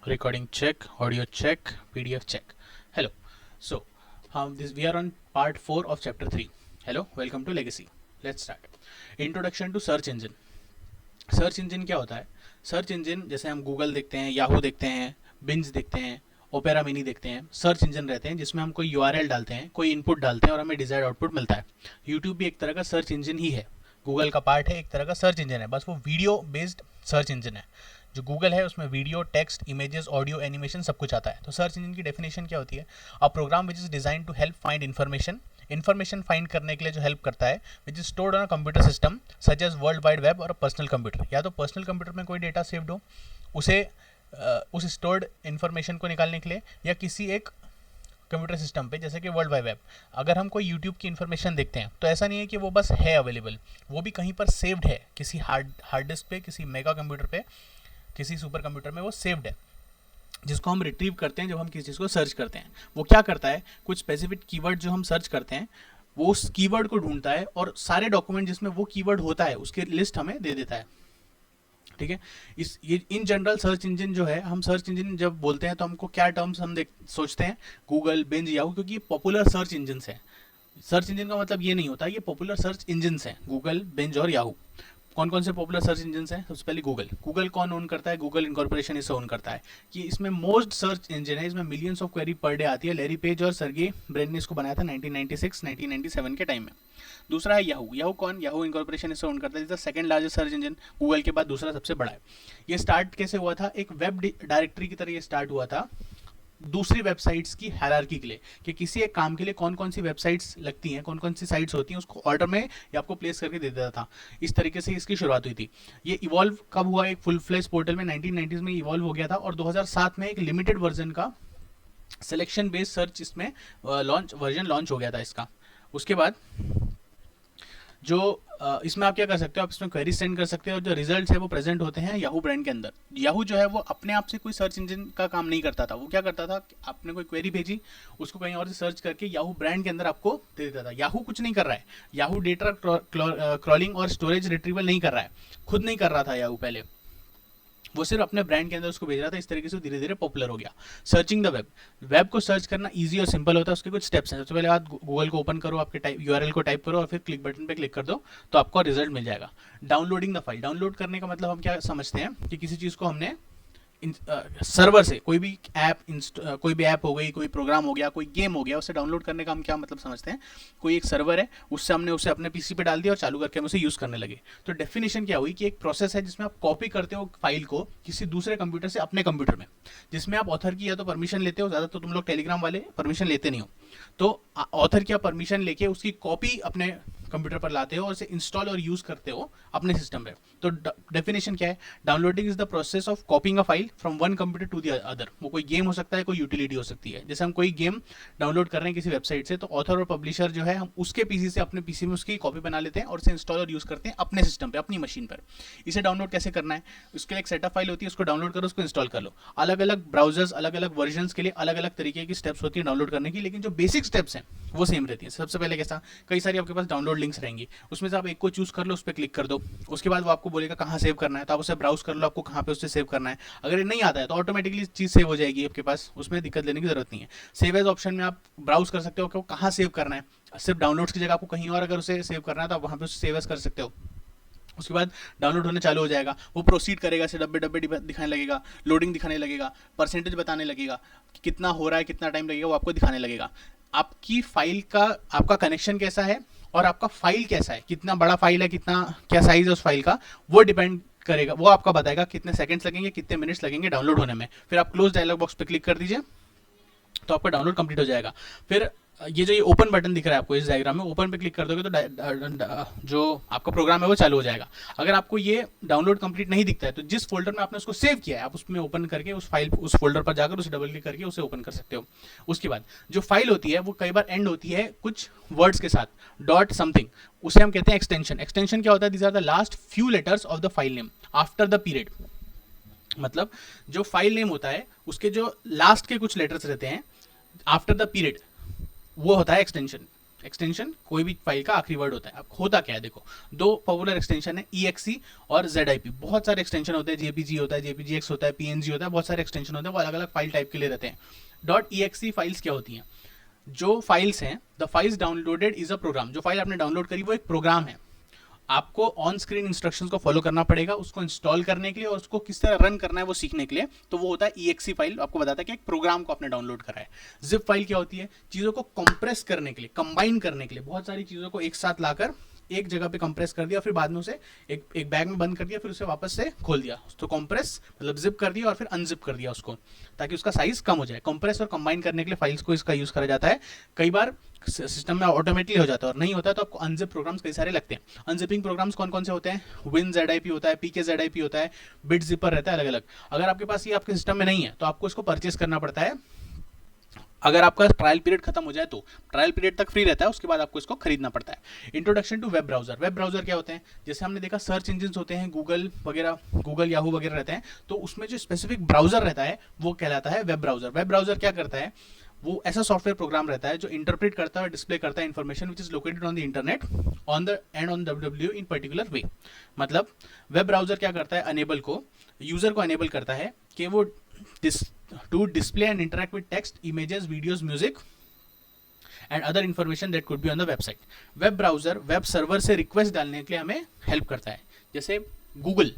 Recording check, audio check, PDF check. Hello. So, this we are on part 4 of chapter 3. Hello, welcome to Legacy. Let's start. Introduction to search engine. Search engine क्या होता है? Search engine जैसे हम Google देखते हैं, Yahoo देखते हैं, binge देखते हैं, ओपेरा मिनी देखते हैं, सर्च इंजन रहते हैं जिसमें हम कोई यूआरएल डालते हैं, कोई इनपुट डालते हैं और हमें डिजायर्ड आउटपुट मिलता है. यूट्यूब भी एक तरह का सर्च इंजन ही है, गूगल का पार्ट है, एक तरह का सर्च इंजन है, बस वो वीडियो बेस्ड सर्च इंजन है. जो गूगल है उसमें video, text, images, audio, animation सब कुछ आता है. तो सर्च इंजन की डेफिनेशन क्या होती है? A program which is design to help find information find करने के लिए जो हेल्प करता है, which is stored on a computer system such as world wide web और पर्सनल कंप्यूटर. या तो पर्सनल कंप्यूटर में कोई डेटा सेव्ड हो, उसे उस स्टोर्ड इन्फॉर्मेशन को निकालने के लिए, या किसी एक कंप्यूटर सिस्टम पे जैसे कि वर्ल्ड वाइड वेब. अगर हम कोई यूट्यूब की इन्फॉर्मेशन देखते हैं तो ऐसा नहीं है कि वो बस है अवेलेबल, वो भी कहीं पर सेव्ड है, किसी हार्ड डिस्क पे, किसी मेगा कंप्यूटर पे, किसी सुपर कंप्यूटर में वो सेव्ड है, जिसको हम रिट्रीव करते हैं जब हम किसी चीज़ को सर्च करते हैं. वो क्या करता है, कुछ स्पेसिफिक कीवर्ड जो हम सर्च करते हैं वो उस कीवर्ड को ढूंढता है और सारे डॉक्यूमेंट जिसमें वो कीवर्ड होता है उसकी लिस्ट हमें दे देता है. ठीक है. ये इन जनरल सर्च इंजन जो है, हम सर्च इंजन जब बोलते हैं तो हमको क्या टर्म्स हम सोचते हैं? गूगल, बिंज, याहू, क्योंकि ये पॉपुलर सर्च इंजन है. सर्च इंजन का मतलब ये नहीं होता, ये पॉपुलर सर्च इंजन हैं, गूगल, बिंज और याहू. कौन कौन से पॉपुलर सर्च इंजन हैं? सबसे पहले गूगल कौन ओन करता है? गूगल इनकॉर्पोरेशन इसे ओन करता है. कि इसमें मोस्ट सर्च इंजन है, इसमें millions of query per day आती है. लैरी पेज और सर्गे ब्रेन ने इसको बनाया था 1996 1997 के टाइम में. दूसरा है याहू कौन? याहू इनकॉर्पोरेशन इसे ओन करता है. Second largest search engine, Google के बाद दूसरा सबसे बड़ा है. ये स्टार्ट कैसे हुआ था? एक वेब डायरेक्टरी की तरह ये स्टार्ट हुआ था दूसरी वेबसाइट्स की हायरार्की के लिए, कि किसी एक काम के लिए कौन कौन सी वेबसाइट्स लगती हैं, कौन कौन सी साइट्स होती हैं, उसको ऑर्डर में ये आपको प्लेस करके दे देता था. इस तरीके से इसकी शुरुआत हुई थी. ये इवॉल्व कब हुआ? एक फुल फ्लेज पोर्टल में 1990s में इवॉल्व हो गया था और 2007 में एक लिमिटेड वर्जन का सिलेक्शन बेस्ड सर्च इसमें वर्जन लॉन्च हो गया था इसका. उसके बाद जो इसमें आप क्या कर सकते हो, आप इसमें क्वेरी सेंड कर सकते हो और जो रिजल्ट्स है वो प्रेजेंट होते हैं याहू ब्रांड के अंदर. याहू जो है वो अपने आप से कोई सर्च इंजन का काम नहीं करता था. वो क्या करता था, आपने कोई क्वेरी भेजी, उसको कहीं और से सर्च करके याहू ब्रांड के अंदर आपको दे देता था. याहू कुछ नहीं कर रहा है, याहू डेटा क्रॉलिंग और स्टोरेज रिट्रीवल नहीं कर रहा है, खुद नहीं कर रहा था याहू पहले, वो सिर्फ अपने ब्रांड के अंदर उसको भेज रहा था. इस तरीके से धीरे धीरे पॉपुलर हो गया. सर्चिंग द वेब को सर्च करना इजी और सिंपल होता है. उसके कुछ स्टेप्स हैं. सबसे पहले आप गूगल को ओपन करो, आपके यूआरएल को टाइप करो और फिर क्लिक बटन पे क्लिक कर दो तो आपको रिजल्ट मिल जाएगा. डाउनलोडिंग द फाइल, डाउनलोड करने का मतलब हम क्या समझते हैं कि किसी चीज़ को हमने सर्वर से कोई भी ऐप हो गई, कोई प्रोग्राम हो गया, कोई गेम हो गया, उसे डाउनलोड करने का हम क्या मतलब समझते हैं? कोई एक सर्वर है, उससे हमने उसे अपने पीसी पे डाल दिया और चालू करके हम उसे यूज़ करने लगे. तो डेफिनेशन क्या हुई कि एक प्रोसेस है जिसमें आप कॉपी करते हो फाइल को किसी दूसरे कंप्यूटर से अपने कंप्यूटर में, जिसमें आप ऑथर की या तो परमिशन लेते हो, ज़्यादा तो तुम लोग टेलीग्राम वाले परमिशन लेते नहीं हो, तो ऑथर की परमिशन लेके उसकी कॉपी अपने कंप्यूटर पर लाते हो और उसे इंस्टॉल और यूज करते हो अपने सिस्टम पे. तो डेफिनेशन क्या है? Downloading is the process of copying a file from one computer to the other. वो कोई गेम हो सकता है, कोई यूटिलिटी हो सकती है. जैसे हम कोई गेम डाउनलोड कर रहे हैं किसी वेबसाइट से, तो ऑथर और पब्लिशर जो है हम उसके पीसी से अपने पीसी में उसकी कॉपी बना लेते हैं और उसे इंस्टॉल और यूज करते हैं अपने सिस्टम पे, अपनी मशीन पर. इसे डाउनलोड कैसे करना है? उसके लिए एक सेटअप फाइल होती है, उसको डाउनलोड करो, उसको इंस्टॉल कर लो. अलग अलग ब्राउजर्स, अलग अलग वर्जन के लिए अलग अलग तरीके की स्टेप्स होती है डाउनलोड करने की, लेकिन जो बेसिक स्टेप्स हैं वो सेम रहती है. सबसे पहले कैसा, कई सारी आपके पास डाउनलोड लिंक्स रहेंगी, उसमें से आप एक को चूज कर लो, उस पर क्लिक कर दो. उसके बाद वो आपको बोलेगा कहाँ सेव करना है, तो आप उसे ब्राउज कर लो, आपको कहाँ पे उससे सेव करना है. अगर ये नहीं आता है तो ऑटोमेटिकली चीज़ सेव हो जाएगी आपके पास, उसमें दिक्कत लेने की जरूरत नहीं है. सेव एज ऑप्शन में आप ब्राउज कर सकते हो कि कहाँ सेव करना है. सिर्फ डाउनलोड्स की जगह आपको कहीं और अगर उसे सेव करना है तो आप वहाँ पे उसे सेव एज कर सकते हो. उसके बाद डाउनलोड होने चालू हो जाएगा, वो प्रोसीड करेगा, ऐसे डब्बे डब्बे दिखाने लगेगा, लोडिंग दिखाने लगेगा, परसेंटेज बताने लगेगा कि कितना हो रहा है, कितना टाइम लगेगा, वो आपको दिखाने लगेगा. आपकी फाइल का, आपका कनेक्शन कैसा है और आपका फाइल कैसा है, कितना बड़ा फाइल है, कितना क्या साइज है उस फाइल का, वो डिपेंड करेगा. वो आपका बताएगा कितने सेकंड्स लगेंगे, कितने मिनट्स लगेंगे डाउनलोड होने में. फिर आप क्लोज डायलॉग बॉक्स पे क्लिक कर दीजिए तो आपका डाउनलोड कंप्लीट हो जाएगा. फिर ये जो ये ओपन बटन दिख रहा है आपको इस डायग्राम में, ओपन पे क्लिक कर दोगे तो जो आपका प्रोग्राम है वो चालू हो जाएगा. अगर आपको ये डाउनलोड कंप्लीट नहीं दिखता है तो जिस फोल्डर में आपने उसको सेव किया है आप उसमें ओपन करके उस फोल्डर पर जाकर उसे डबल क्लिक करके उसे ओपन कर सकते हो. उसके बाद जो फाइल होती है वो कई बार एंड होती है कुछ वर्ड्स के साथ, डॉट समथिंग, उसे हम कहते हैं एक्सटेंशन. एक्सटेंशन क्या होता है? These are the last few letters of the file name after the period. मतलब जो फाइल नेम होता है उसके जो लास्ट के कुछ लेटर्स रहते हैं आफ्टर द पीरियड, वो होता है एक्सटेंशन. एक्सटेंशन कोई भी फाइल का आखिरी वर्ड होता है। अब होता क्या है, देखो दो पॉपुलर एक्सटेंशन है, EXE और ZIP। बहुत सारे एक्सटेंशन होते हैं, JPG होता है, JPGX होता है, PNG होता है, बहुत सारे एक्सटेंशन होते हैं, वो अलग अलग फाइल टाइप के लिए रहते हैं। .exe फाइल्स क्या होती हैं, जो फाइल्स हैं, the files downloaded is a program, जो फाइल आपने डाउनलोड करी वो एक प्रोग्राम है। आपको ऑन स्क्रीन इंस्ट्रक्शंस को फॉलो करना पड़ेगा उसको इंस्टॉल करने के लिए और उसको किस तरह रन करना है वो सीखने के लिए। तो वो होता है EXE फाइल, आपको बताता है कि एक प्रोग्राम को आपने डाउनलोड करा है। जिप फाइल क्या होती है, चीज़ों को कंप्रेस करने के लिए, कंबाइन करने के लिए, बहुत सारी चीज़ों को एक साथ लाकर एक जगह पे कंप्रेस कर दिया, फिर बाद में उसे एक बैग में बंद कर दिया, फिर उसे वापस से खोल दिया, तो कंप्रेस मतलब जिप कर दिया और फिर अनजिप कर दिया उसको, ताकि उसका साइज कम हो जाए। कंप्रेस और कंबाइन करने के लिए फाइल्स को इसका यूज करा जाता है। कई बार सिस्टम में ऑटोमेटिकली हो जाता है और नहीं होता है तो आपको अनजिप प्रोग्राम्स कई सारे लगते हैं। अनजिपिंग प्रोग्राम्स कौन कौन से होते हैं, WinZIP होता है, PKZIP होता है, BitZipper रहता है, अलग अलग। अगर आपके पास ये आपके सिस्टम में नहीं है तो आपको इसको परचेस करना पड़ता है। अगर आपका ट्रायल पीरियड खत्म हो जाए तो ट्रायल पीरियड तक फ्री रहता है, उसके बाद आपको इसको खरीदना पड़ता है। Introduction to web browser. Web browser क्या होते हैं, जैसे हमने देखा सर्च इंजिन होते हैं, गूगल वगैरह, गूगल याहू वगैरह रहते हैं, तो उसमें जो स्पेसिफिक ब्राउजर रहता है वो कहलाता है वेब ब्राउजर। वेब ब्राउजर क्या करता है, वो ऐसा सॉफ्टवेयर प्रोग्राम रहता है जो इंटरप्रेट करता है और डिस्प्ले करता है information which is located on the internet on the end on www in particular way. मतलब वेब ब्राउजर क्या करता है, अनेबल को, यूजर को अनेबल करता है कि वो to display and interact with text, images, videos, music and other information that could be on the website. Web browser web server से रिक्वेस्ट डालने के लिए हमें हेल्प करता है। जैसे गूगल,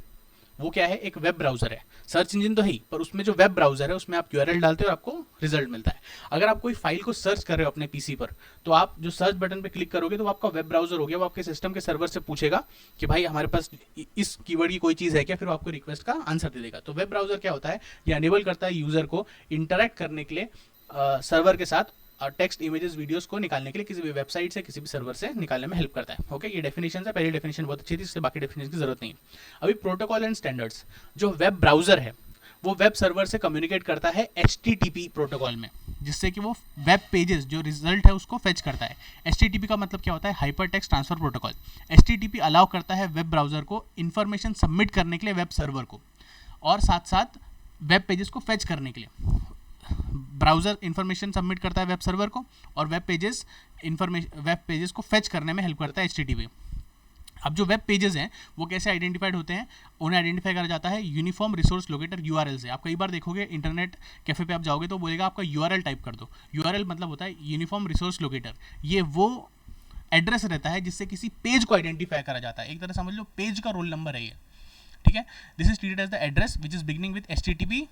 वो क्या है, एक वेब ब्राउजर है, सर्च इंजन तो है ही, पर उसमें जो वेब ब्राउजर है उसमें आप URL डालते हो और आपको रिजल्ट मिलता है। अगर आप कोई फाइल को सर्च कर रहे हो अपने पीसी पर, तो आप जो सर्च बटन पे क्लिक करोगे तो वो आपका वेब ब्राउजर हो गया, वो आपके सिस्टम के सर्वर से पूछेगा कि भाई हमारे पास इस कीवर्ड की कोई चीज़ है क्या, फिर वो आपको रिक्वेस्ट का आंसर दे देगा। तो वेब ब्राउजर क्या होता है, ये अनेबल करता है यूजर को इंटरैक्ट करने के लिए सर्वर के साथ, टेक्स्ट, इमेजेस, वीडियोस को निकालने के लिए किसी भी वेबसाइट से, किसी भी सर्वर से निकालने में हेल्प करता है। ओके, ये डेफिनेशन है, पहली डेफिनेशन बहुत अच्छी थी, इससे बाकी डेफिनेशन की जरूरत नहीं है। अभी प्रोटोकॉल एंड स्टैंडर्ड्स। जो वेब ब्राउजर है वो वेब सर्वर से कम्युनिकेट करता है HTTP प्रोटोकॉल में, जिससे कि वो वेब पेजेस जो रिजल्ट है उसको फेच करता है। HTTP का मतलब क्या होता है, hyper text transfer protocol. HTTP allow करता है वेब ब्राउजर को इन्फॉर्मेशन सबमिट करने के लिए वेब सर्वर को, और साथ साथ वेब पेजेस को फेच करने के लिए। ब्राउजर इंफॉर्मेशन सबमिट करता है वेब सर्वर को, और वेब पेजेस को फेच करने में हेल्प करता है HTTP। अब जो वेब पेजेस हैं वो कैसे आइडेंटिफाइड होते हैं, उन्हें आइडेंटिफाई करा जाता है यूनिफॉर्म रिसोर्स लोकेटर URL से। आप कई बार देखोगे इंटरनेट कैफे पे आप जाओगे तो बोलेगा आपका URL टाइप कर दो। URL मतलब होता है यूनिफॉर्म रिसोर्स लोकेटर। ये वो एड्रेस रहता है जिससे किसी पेज को आइडेंटिफाई करा जाता है, एक तरह समझ लो पेज का रोल नंबर है ये, ठीक है। This is treated as the address which is beginning with HTTP:/,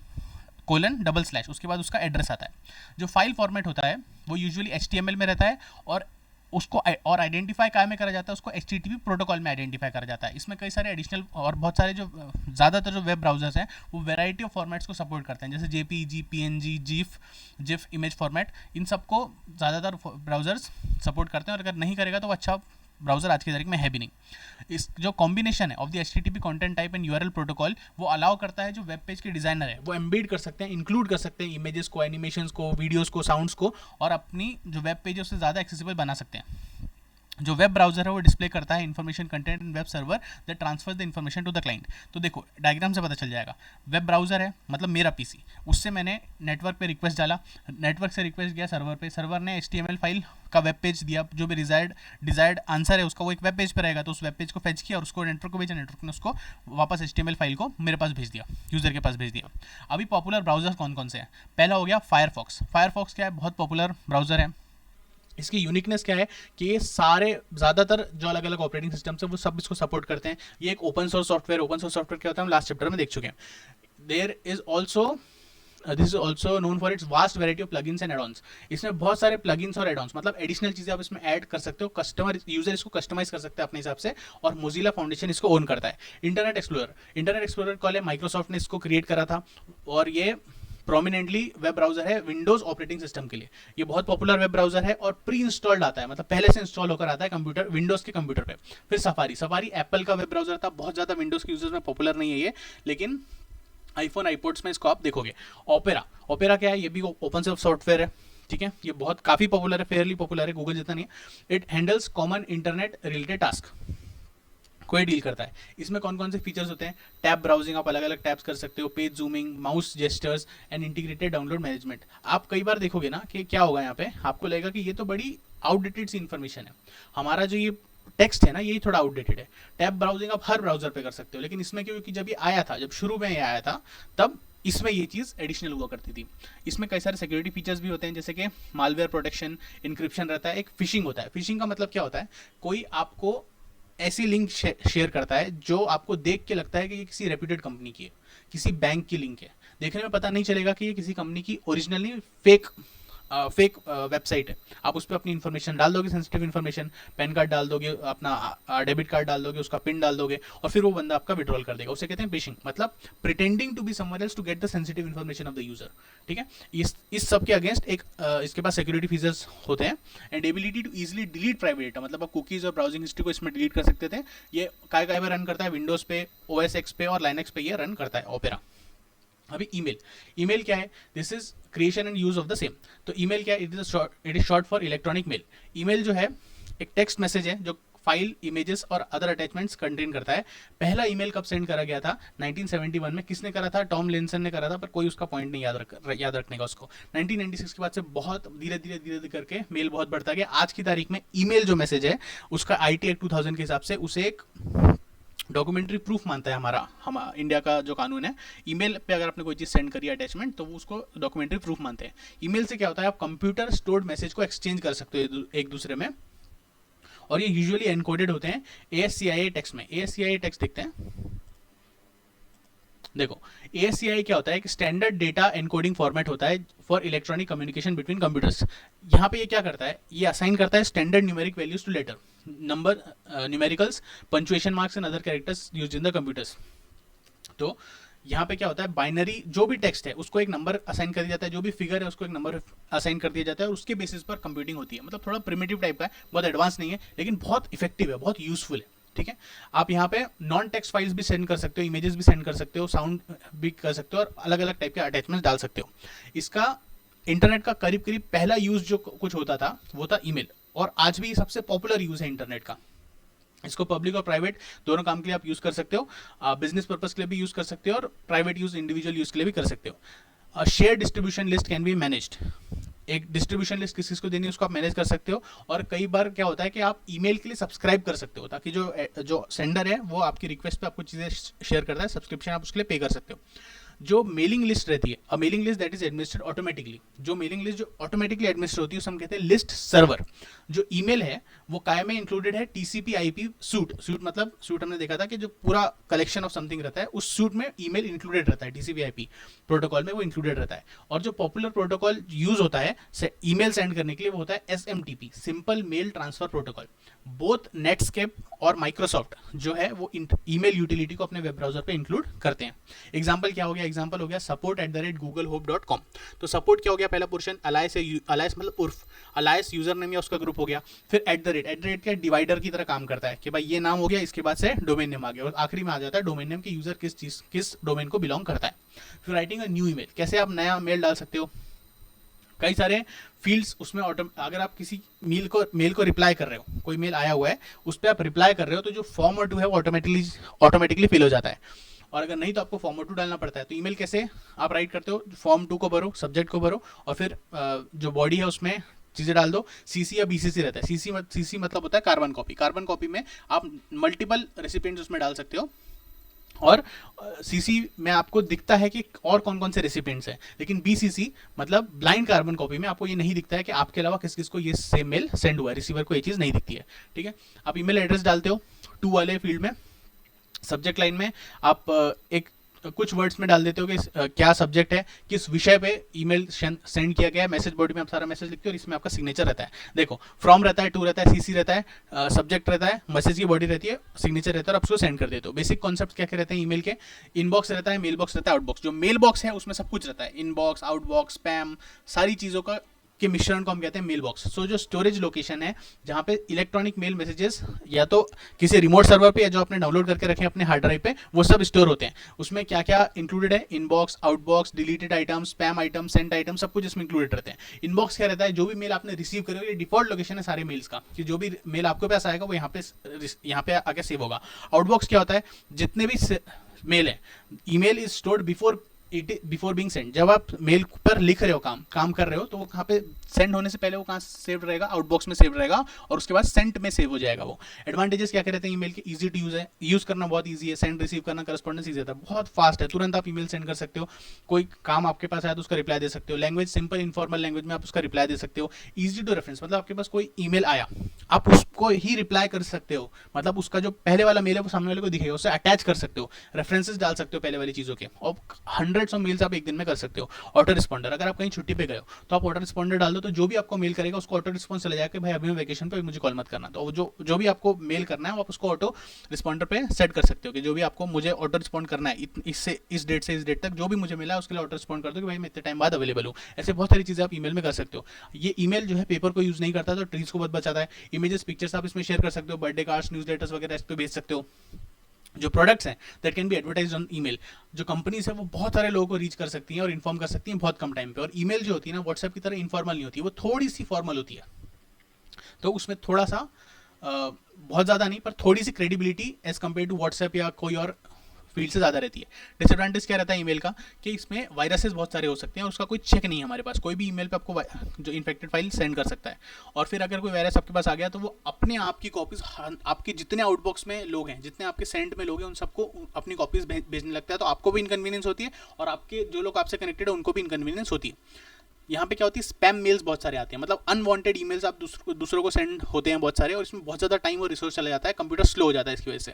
उसके बाद उसका एड्रेस आता है। जो फाइल फॉर्मेट होता है वो यूजुअली HTML में रहता है, और उसको और आइडेंटिफाई क्या में करा जाता है, उसको HTTP प्रोटोकॉल में आइडेंटिफाई करा जाता है। इसमें कई सारे एडिशनल और बहुत सारे जो ज़्यादातर जो वेब ब्राउजर्स हैं वो वैरायटी ऑफ फॉर्मेट्स को सपोर्ट करते हैं, जैसे JPEG, PNG, GIF image format, इन सबको ज़्यादातर ब्राउजर्स सपोर्ट करते हैं, और अगर नहीं करेगा तो अच्छा ब्राउजर आज की तारीख में है भी नहीं। इस जो कॉम्बिनेशन है of the HTTP content type and URL protocol वो अलाउ करता है जो वेब पेज के डिजाइनर है वो एम्बेड कर सकते हैं, इंक्लूड कर सकते हैं इमेजेस को, एनिमेशंस को, वीडियोस को, साउंड्स को, और अपनी जो वेब पेज है उससे ज़्यादा एक्सेसिबल बना सकते हैं। जो वेब ब्राउजर है वो डिस्प्ले करता है information content in web server that transfer the information to the client. तो देखो डायग्राम से पता चल जाएगा, वेब ब्राउजर है मतलब मेरा पीसी, उससे मैंने नेटवर्क पे रिक्वेस्ट डाला, नेटवर्क से रिक्वेस्ट गया सर्वर पे, सर्वर ने HTML फाइल का वेब पेज दिया, जो भी डिजायर्ड आंसर है उसका वो एक वेब पेज पर रहेगा, तो उस वेब पेज को फेच किया और उसको नेटवर्क को भेजा, नेटवर्क ने उसको वापस HTML फाइल को मेरे पास भेज दिया, यूजर के पास भेज दिया। अभी पॉपुलर ब्राउजर कौन कौन से हैं, पहला हो गया फायरफॉक्स। फायरफॉक्स क्या है, बहुत पॉपुलर ब्राउजर है। इसकी यूनिकनेस क्या है कि ये सारे ज़्यादातर जो अलग अलग ऑपरेटिंग सिस्टम्स है वो सब इसको सपोर्ट करते हैं। ये एक ओपन सोर्स सॉफ्टवेयर क्या होता है हम लास्ट चैप्टर में देख चुके हैं। There is also this is also known for its vast variety of plugins and add-ons. इसमें बहुत सारे प्लगइन्स और एड-ऑन्स मतलब एडिशनल चीज़ें आप इसमें ऐड कर सकते हो, कस्टमर यूजर इसको कस्टमाइज कर सकते हैं अपने हिसाब से, और मोजिला फाउंडेशन इसको ओन करता है। इंटरनेट एक्सप्लोरर कॉल है, माइक्रोसॉफ्ट ने इसको क्रिएट करा था, और ये प्रोमिनेंटली वेब ब्राउजर है विंडोज ऑपरेटिंग सिस्टम के लिए। ये बहुत पॉपुलर वेब ब्राउजर है और प्री इंस्टॉल्ड आता है, मतलब पहले से इंस्टॉल होकर आता है कंप्यूटर, विंडोज के कंप्यूटर पे। फिर सफारी एप्पल का वेब ब्राउजर था, बहुत ज्यादा विंडोज के यूजर्स में पॉपुलर नहीं है ये, लेकिन आईफोन आईपोड्स में इसको आप देखोगे। ओपेरा क्या है, ये भी ओपन सोर्स सॉफ्टवेयर है, ठीक है। ये बहुत काफी पॉपुलर है, फेयरली पॉपुलर है, गूगल जितना नहीं है। It handles common internet related task कोई डील करता है। इसमें कौन कौन से फीचर्स होते हैं, टैब ब्राउजिंग, आप अलग अलग टैब्स कर सकते हो, page zooming, mouse gestures and integrated download management. आप कई बार देखोगे ना कि क्या होगा यहाँ पे, आपको लगेगा कि ये तो बड़ी आउटडेटेड सी इन्फॉर्मेशन है। हमारा जो ये टेक्स्ट है ना, यही थोड़ा आउटडेटेड है। टैब ब्राउजिंग आप हर ब्राउजर पे कर सकते हो, लेकिन इसमें क्योंकि जब ये आया था, जब शुरू में ये आया था, तब इसमें ये चीज़ एडिशनल हुआ करती थी। इसमें कई सारे सिक्योरिटी फीचर्स भी होते हैं, जैसे कि मालवेयर प्रोटेक्शन, इंक्रिप्शन रहता है, एक फिशिंग होता है। फिशिंग का मतलब क्या होता है, कोई आपको ऐसी लिंक शेयर करता है जो आपको देख के लगता है कि ये किसी रेप्यूटेड कंपनी की है, किसी बैंक की लिंक है। देखने में पता नहीं चलेगा कि ये किसी कंपनी की ओरिजिनल नहीं, फेक वेबसाइट है। आप उस पर अपनी इन्फॉर्मेशन डाल दोगे, सेंसिटिव इन्फॉर्मेशन, पैन कार्ड डाल दोगे, अपना डेबिट कार्ड डाल दोगे, उसका पिन डाल दोगे, और फिर वो बंदा आपका विड्रॉल कर देगा। उसे कहते हैं फिशिंग, मतलब pretending to be somewhere else to get the sensitive information of the user. ठीक है, इस सब के अगेंस्ट एक इसके पास सिक्योरिटी फीचर्स होते हैं। And ability to easily delete private data, मतलब आप कुकीज और ब्राउजिंग हिस्ट्री को इसमें डिलीट कर सकते थे। ये काय पे रन करता है, विंडोज पे, OS X पे और लाइनक्स पे ये रन करता है, ओपेरा। अभी ईमेल क्या है, this is creation and use of the same. तो ईमेल क्या है, it is short for electronic mail. Email जो है एक टेक्स्ट मैसेज है जो फाइल, इमेजेस और अदर अटैचमेंट्स कंटेन करता है। पहला ईमेल कब सेंड करा गया था, 1971 में। किसने करा था, टॉम लिंसन ने करा था, पर कोई उसका पॉइंट नहीं याद रखने का उसको। 1996 के बाद से बहुत धीरे धीरे करके मेल बहुत बढ़ता गया। आज की तारीख में ईमेल जो मैसेज है उसका IT एक्ट 2000 के हिसाब से उसे एक डॉक्यूमेंट्री प्रूफ मानता है हमारा इंडिया का जो कानून है। ईमेल पे अगर आपने कोई चीज़ सेंड करी अटैचमेंट, तो वो उसको डॉक्यूमेंट्री प्रूफ मानते हैं। ईमेल से क्या होता है, आप कंप्यूटर स्टोर्ड मैसेज को एक्सचेंज कर सकते हो एक दूसरे में, और ये यूजुअली एनकोडेड होते हैं ASCII टेक्स्ट में। ASCII टेक्स्ट देखते हैं, देखो ASCII क्या होता है, एक स्टैंडर्ड डेटा एनकोडिंग फॉर्मेट होता है for electronic communication between computers. यहाँ पे ये क्या करता है, ये असाइन करता है standard numeric values to letter, number, numericals, punctuation marks and other characters used in the computers. तो यहाँ पे क्या होता है, बाइनरी जो भी टेक्स्ट है उसको एक नंबर असाइन कर दिया जाता है, जो भी फिगर है उसको एक नंबर असाइन कर दिया जाता है, और उसके बेसिस पर कंप्यूटिंग होती है। मतलब थोड़ा प्रिमिटिव टाइप का है, बहुत एडवांस नहीं है, लेकिन बहुत इफेक्टिव है, बहुत यूजफुल है। ठीक है, आप यहाँ पे नॉन टेक्स्ट फाइल्स भी सेंड कर सकते हो, इमेजेस भी सेंड कर सकते हो, साउंड भी कर सकते हो, और अलग अलग टाइप के अटैचमेंट्स डाल सकते हो। इसका इंटरनेट का करीब करीब पहला यूज जो कुछ होता था वो था ईमेल, और आज भी सबसे पॉपुलर यूज है इंटरनेट का। इसको पब्लिक और प्राइवेट दोनों काम के लिए आप यूज कर सकते हो, बिजनेस पर्पस के लिए भी यूज कर सकते हो, और प्राइवेट यूज, इंडिविजुअल यूज के लिए भी कर सकते हो। Share distribution list can be managed, एक डिस्ट्रीब्यूशन लिस्ट किस किस को देनी है उसको आप मैनेज कर सकते हो। और कई बार क्या होता है कि आप ईमेल के लिए सब्सक्राइब कर सकते हो, ताकि जो सेंडर है वो आपकी रिक्वेस्ट पे आपको चीज़ें शेयर करता है, सब्सक्रिप्शन आप उसके लिए पे कर सकते हो। जो मेलिंग लिस्ट रहती है, a mailing list that is administered automatically, जो मेलिंग लिस्ट जो ऑटोमेटिकली एडमिनिस्टर होती है उसे हम कहते हैं लिस्ट सर्वर। जो ईमेल है वो काय में इंक्लूडेड है TCP/IP सूट मतलब सूट हमने देखा था कि जो पूरा कलेक्शन ऑफ समथिंग रहता है उस सूट में ईमेल इंक्लूडेड रहता है, TCP/IP प्रोटोकॉल में वो इंक्लूडेड रहता है। और जो पॉपुलर प्रोटोकॉल यूज होता है ईमेल सेंड करने के लिए वो होता है SMTP, simple mail transfer protocol. Both Netscape और माइक्रोसॉफ्ट जो है वो ईमेल यूटिलिटी को अपने वेब ब्राउजर पे इंक्लूड करते हैं। एग्जांपल क्या हो गया, एग्जांपल हो गया support@googlehope.com। तो सपोर्ट क्या हो गया, पहला पोर्शन अलायस है, अलायस मतलब उर्फ, अलायस यूजर नेम या उसका ग्रुप हो गया। फिर @ क्या डिवाइडर की तरह काम करता है कि भाई ये नाम हो गया, इसके बाद से डोमेन नेम आ गया, और आखिरी में आ जाता है डोमेन नेम की यूजर किस डोमेन को बिलोंग करता है। फिर राइटिंग अ न्यू ईमेल, कैसे आप नया मेल डाल सकते हो, कई सारे फील्ड्स उसमें अगर आप किसी मेल को रिप्लाई कर रहे हो, कोई मेल आया हुआ है उस पर आप रिप्लाई कर रहे हो, तो जो फॉर्म और 2 है वो ऑटोमेटिकली फिल हो जाता है। और अगर नहीं तो आपको फॉर्म और 2 डालना पड़ता है। तो ईमेल कैसे आप राइट करते हो, फॉर्म 2 को भरो, सब्जेक्ट को भरो, और फिर जो बॉडी है उसमें चीज़ें डाल दो। CC या BCC रहता है, CC मतलब होता है कार्बन कॉपी। कार्बन कॉपी में आप मल्टीपल रेसिपिएंट्स उसमें डाल सकते हो, और CC में आपको दिखता है कि और कौन कौन से रेसिपिएंट्स हैं, लेकिन BCC मतलब ब्लाइंड कार्बन कॉपी में आपको ये नहीं दिखता है कि आपके अलावा किस किस को ये सेम मेल सेंड हुआ है, रिसीवर को ये चीज़ नहीं दिखती है। ठीक है, आप ईमेल एड्रेस डालते हो 2 वाले फील्ड में, सब्जेक्ट लाइन में आप एक कुछ वर्ड्स में डाल देते हो कि क्या सब्जेक्ट है, किस विषय पे ईमेल सेंड किया गया है। मैसेज बॉडी में आप सारा मैसेज लिखते हो और इसमें आपका सिग्नेचर रहता है। देखो फ्रॉम रहता है, टू रहता है, CC रहता है, सब्जेक्ट रहता है, मैसेज की बॉडी रहती है, सिग्नेचर रहता है, और आप उसको सेंड कर देते हो। बेसिक कॉन्सेप्ट क्या क्या रहते हैं ईमेल के, इनबॉक्स रहता है, मेल बॉक्स रहता है, आउटबॉक्स। जो मेल बॉक्स है उसमें सब कुछ रहता है, इनबॉक्स, आउटबॉक्स, स्पैम, सारी चीज़ों का के मिश्रण को हम कहते हैं मेल बॉक्स। सो जो स्टोरेज लोकेशन है जहाँ पे इलेक्ट्रॉनिक मेल मैसेजेस या तो किसी रिमोट सर्वर पे या जो आपने डाउनलोड करके रखे अपने हार्ड ड्राइव पे वो सब स्टोर होते हैं। उसमें क्या क्या इंक्लूडेड है, inbox, outbox, deleted item, spam item, sent item, सब कुछ इसमें इंक्लूडेड रहते हैं। इनबॉक्स क्या रहता है, जो भी मेल आपने रिसीव करे, ये डिफॉल्ट लोकेशन है सारे मेल्स का, कि जो भी मेल आपके पास आएगा वो यहाँ पे आके सेव होगा। आउटबॉक्स क्या होता है, जितने भी मेल है, email is stored before it before being send, जब आप मेल पर लिख रहे हो, काम कर रहे हो, तो वो कहाँ पे सेंड होने से पहले वो कहाँ सेव रहेगा, आउटबॉक्स में सेव रहेगा, और उसके बाद सेंट में सेव हो जाएगा वो। एडवांटेजेस क्या कहते हैं ईमेल के, इजी टू यूज है, यूज करना बहुत इजी है, सेंड रिसीव करना, करस्पॉन्डेंस इजी होता है, बहुत फास्ट है, तुरंत आप ईमेल सेंड कर सकते हो, कोई काम आपके पास आया तो उसका रिप्लाई दे सकते हो, लैंग्वेज सिंपल इनफॉर्मल लैंग्वेज में आप उसका रिप्लाई दे सकते हो, इजी टू रेफरेंस, मतलब आपके पास कोई ईमेल आया आप उसको ही रिप्लाई कर सकते हो, मतलब उसका जो पहले वाला मेल है वो सामने वाले को दिखेगा, उससे अटैच कर सकते हो, रेफरेंसेस डाल सकते हो पहले वाली चीजों के, और हंड्रेड्स ऑफ मेल्स आप एक दिन में कर सकते हो। ऑटो रिस्पॉन्डर, अगर आप कहीं छुट्टी पे गए हो तो आप ऑटो रिस्पॉन्डर डाल दो, तो जो भी आपको मेल करेगा उसको ऑटो रिस्पॉन्स चला जाएगा कि भाई अभी मैं वेकेशन पे, मुझे कॉल मत करना, तो जो भी आपको मेल करना है वो आप उसको ऑटो रिस्पॉन्डर पे सेट कर सकते हो कि जो भी आपको मुझे ऑटो रिस्पॉन्ड करना है इससे इस डेट से इस डेट तक जो भी मुझे मिला है उसके लिए ऑटो रिस्पॉन्ड कर दो कि भाई मैं इतने टाइम बाद अवेलेबल हूँ। ऐसे बहुत सारी चीजें आप ईमेल में कर सकते हो। ये ईमेल जो है पेपर को यूज नहीं करता, तो ट्रीज को बहुत बचाता है। इमेजेस पिक्चर्स आप इसमें शेयर कर सकते हो, बर्थडे कार्ड्स, न्यूज लेटर्स वगैरह इस पे भेज सकते हो। जो प्रोडक्ट्स हैं that can be advertise on email, जो कंपनीज है वो बहुत सारे लोगों को रीच कर सकती हैं और इन्फॉर्म कर सकती हैं बहुत कम टाइम पे। और ईमेल जो होती है ना व्हाट्सएप की तरह इनफॉर्मल नहीं होती, वो थोड़ी सी फॉर्मल होती है, तो उसमें थोड़ा सा बहुत ज़्यादा नहीं पर थोड़ी सी credibility as compare to WhatsApp या कोई और फील्ड से ज़्यादा रहती है। डिसएडवांटेज क्या रहता है ईमेल का कि इसमें वायरसेस बहुत सारे हो सकते हैं और उसका कोई चेक नहीं है हमारे पास, कोई भी ईमेल पे आपको जो इन्फेक्टेड फाइल सेंड कर सकता है, और फिर अगर कोई वायरस आपके पास आ गया तो वो अपने आप की कॉपीज, आपके जितने आउटबॉक्स में लोग हैं, जितने आपके सेंड में लोग हैं, उन सबको अपनी कॉपीज भेजने लगता है, तो आपको भी इनकन्वीनियंस होती है और आपके जो लोग आपसे कनेक्टेड है उनको भी इनकन्वीनियंस होती है। यहाँ पे क्या होती है, स्पैम मेल्स बहुत सारे आते हैं, मतलब अनवांटेड ईमेल्स आप दूसरों को सेंड होते हैं बहुत सारे, और इसमें बहुत ज़्यादा टाइम और रिसोर्स चला जाता है, कंप्यूटर स्लो हो जाता है इसकी वजह से।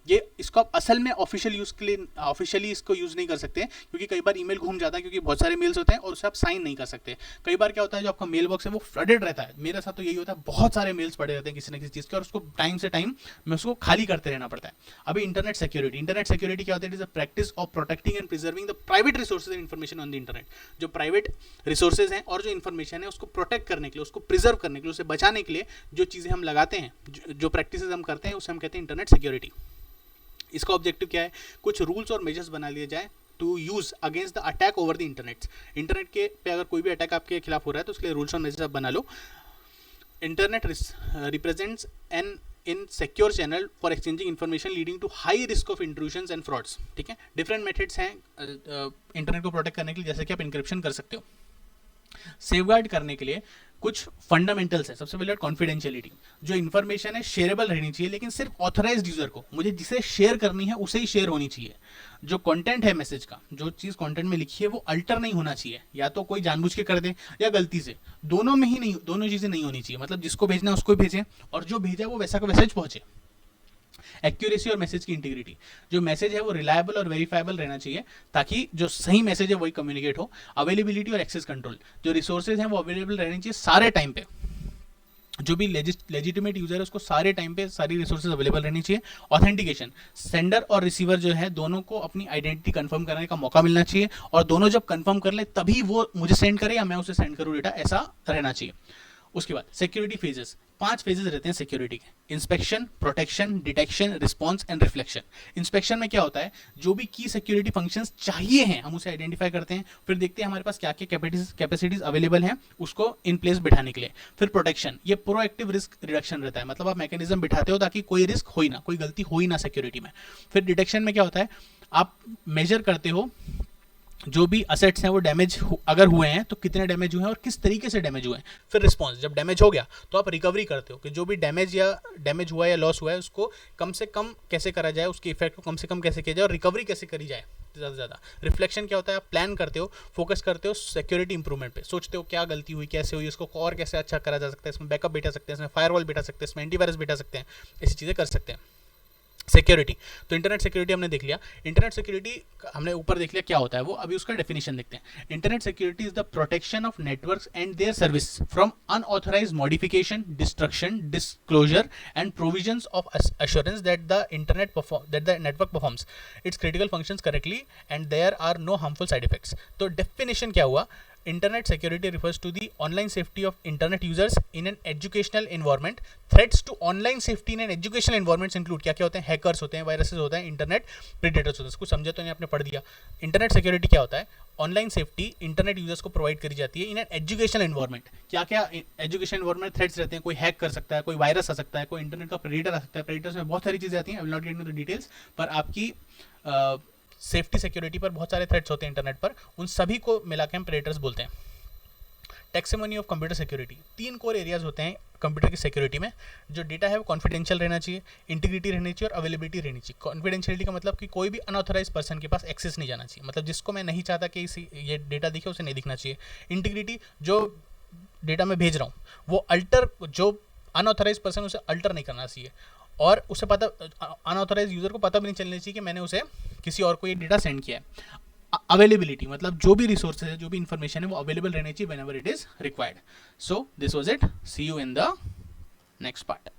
ये इसको आप असल में ऑफिशियल यूज़ के लिए ऑफिशियली इसको यूज़ नहीं कर सकते, क्योंकि कई बार ईमेल घूम जाता है, क्योंकि बहुत सारे मेल्स होते हैं और उसे आप साइन नहीं कर सकते। कई बार क्या होता है, जो आपका मेल बॉक्स है वो फ्लडेड रहता है, मेरे साथ तो यही होता है, बहुत सारे मेल्स पड़े रहते हैं किसी न किसी चीज़ के, और उसको टाइम से टाइम में उसको खाली करते रहना पड़ता है। अभी इंटरनेट सिक्योरिटी क्या होती है, it is a practice of protecting and preserving the private resources and information on the internet. जो प्राइवेट रिसोर्सेज हैं और जो इन्फॉर्मेशन है उसको प्रोटेक्ट करने के लिए, उसको प्रिजर्व करने के लिए, उसे बचाने के लिए जो चीजें हम लगाते हैं, जो प्रैक्टिसेस हम करते हैं, उसे हम कहते हैं इंटरनेट सिक्योरिटी। इसका ऑब्जेक्टिव क्या है, कुछ रूल्स और मेजर्स बना लिए जाए to use against the attack over the internet. Internet के पे अगर कोई भी अटैक आपके खिलाफ हो रहा है तो उसके लिए रूल्स और मेजर्स आप बना लो। Internet represents an insecure channel for exchanging information leading to high risk of intrusions and frauds. ठीक है, डिफरेंट मेथड्स हैं इंटरनेट को प्रोटेक्ट करने के लिए, जैसे कि आप इंक्रिप्शन कर सकते हो। सेफगार्ड करने के लिए कुछ फंडामेंटल्स है। सबसे पहले कॉन्फिडेंशियलिटी, जो इन्फॉर्मेशन है शेयरेबल रहनी चाहिए, लेकिन सिर्फ ऑथराइज्ड यूजर को, मुझे जिसे शेयर करनी है उसे ही शेयर होनी चाहिए। जो कंटेंट है मैसेज का, जो चीज कंटेंट में लिखी है वो अल्टर नहीं होना चाहिए, या तो कोई जानबूझ के कर दे या गलती से, दोनों में ही नहीं, दोनों चीजें नहीं होनी चाहिए। मतलब जिसको भेजना है उसको भेजे और जो भेजा वो वैसा का वैसा पहुंचे। एक्यूरेसी और मैसेज की इंटीग्रिटी, जो मैसेज है वो रिलायबल और वेरीफाइबल रहना चाहिए ताकि जो सही मैसेज है वही कम्युनिकेट हो। अवेलेबिलिटी और एक्सेस कंट्रोल, जो रिसोर्सेज हैं वो अवेलेबल रहने चाहिए सारे टाइम पे, जो भी लेजिटिमेट यूजर है उसको सारे टाइम पे सारी रिसोर्सेज अवेलेबल रहनी चाहिए। ऑथेंटिकेशन, सेंडर और रिसीवर जो है दोनों को अपनी आइडेंटिटी कंफर्म करने का मौका मिलना चाहिए, और दोनों जब कंफर्म कर ले तभी वो मुझे सेंड करे या मैं उसे सेंड करूँ डेटा, ऐसा रहना चाहिए। उसके बाद सिक्योरिटी फेजेस, 5 फेजेस रहते हैं सिक्योरिटी के, inspection, protection, detection, response and reflection. Inspection में क्या होता है, जो भी की सिक्योरिटी फंक्शंस चाहिए हैं हम उसे आइडेंटिफाई करते हैं, फिर देखते हैं हमारे पास क्या क्या कैपेसिटीज अवेलेबल हैं उसको इन प्लेस बिठाने के लिए। फिर प्रोटेक्शन, ये प्रोएक्टिव रिस्क रिडक्शन रहता है, मतलब आप मैकेनिज्म बिठाते हो ताकि कोई रिस्क हो ही ना, कोई गलती हो ही ना सिक्योरिटी में। फिर डिटेक्शन में क्या होता है, आप मेजर करते हो जो भी असेट्स हैं वो डैमेज अगर हुए हैं तो कितने डैमेज हुए हैं और किस तरीके से डैमेज हुए हैं। फिर रिस्पॉन्स, जब डैमेज हो गया तो आप रिकवरी करते हो कि जो भी डैमेज हुआ या लॉस हुआ है उसको कम से कम कैसे करा जाए, उसके इफेक्ट को कम से कम कैसे किया जाए और रिकवरी कैसे करी जाए ज़्यादा से ज़्यादा। रिफ्लेक्शन क्या होता है, आप प्लान करते हो, फोकस करते हो सिक्योरिटी इंप्रूवमेंट पे, सोचते हो क्या गलती हुई, कैसे हुई, इसको और कैसे अच्छा करा जा सकता है, इसमें बैकअप बैठा सकते हैं, इसमें फायरवॉल बैठा सकते हैं, इसमें एंटीवायरस बैठा सकते हैं, ऐसी चीज़ें कर सकते हैं। सिक्योरिटी, तो इंटरनेट सिक्योरिटी हमने देख लिया। इंटरनेट सिक्योरिटी हमने ऊपर देख लिया क्या होता है वो, अभी उसका डेफिनेशन देखते हैं। Internet security is the protection of networks and their service from unauthorized modification, destruction, disclosure and provisions of assurance that the network performs its critical functions correctly and there are no harmful side effects। तो definition क्या हुआ, Internet security refers to the online safety of internet users in an educational environment। Threats to online safety in an educational environments include क्या क्या होते हैं, hackers होते हैं, viruses होते हैं, इंटरनेट प्रीडेटर्स होते हैं। इसको समझे तो नहीं, आपने पढ़ दिया। इंटरनेट सिक्योरिटी क्या होता है, ऑनलाइन सेफ्टी इंटरनेट यूजर्स को प्रोवाइड करी जाती है इन एन एजुकेशनल एनवायरनमेंट। क्या क्या एजुकेशन एनवायरनमेंट थ्रेट्स रहते हैं, कोई हैक कर सकता है, कोई वायरस आ सकता है, कोई इंटरनेट का प्रेडेटर आ सकता है। प्रेडेटर्स में बहुत सारी चीजें आती हैं, I will not get into the details, पर आपकी सेफ्टी सिक्योरिटी पर बहुत सारे थ्रेट्स होते हैं इंटरनेट पर, उन सभी को मिला के हम प्रेडेटर्स बोलते हैं। Taxonomy of computer security, 3 core areas होते हैं कंप्यूटर की सिक्योरिटी में। जो डेटा है वो कॉन्फिडेंशियल रहना चाहिए, इंटीग्रिटी रहनी चाहिए और अवेलेबिलिटी रहनी चाहिए। कॉन्फिडेंशियलिटी का मतलब कि कोई भी अनऑथराइज पर्सन के पास एक्सेस नहीं जाना चाहिए, मतलब जिसको मैं नहीं चाहता कि ये डेटा दिखे उसे नहीं दिखना चाहिए। इंटीग्रिटी, जो डेटा मैं भेज रहा हूँ वो जो अनऑथराइज पर्सन उसे अल्टर नहीं करना चाहिए, और उसे पता, अनऑथराइज यूजर को पता भी नहीं चलना चाहिए कि मैंने उसे किसी और को ये डेटा सेंड किया है। अवेलेबिलिटी मतलब जो भी रिसोर्सेज है, जो भी इंफॉर्मेशन है वो अवेलेबल रहनी चाहिए whenever it is required. So this was it, see you in the next part.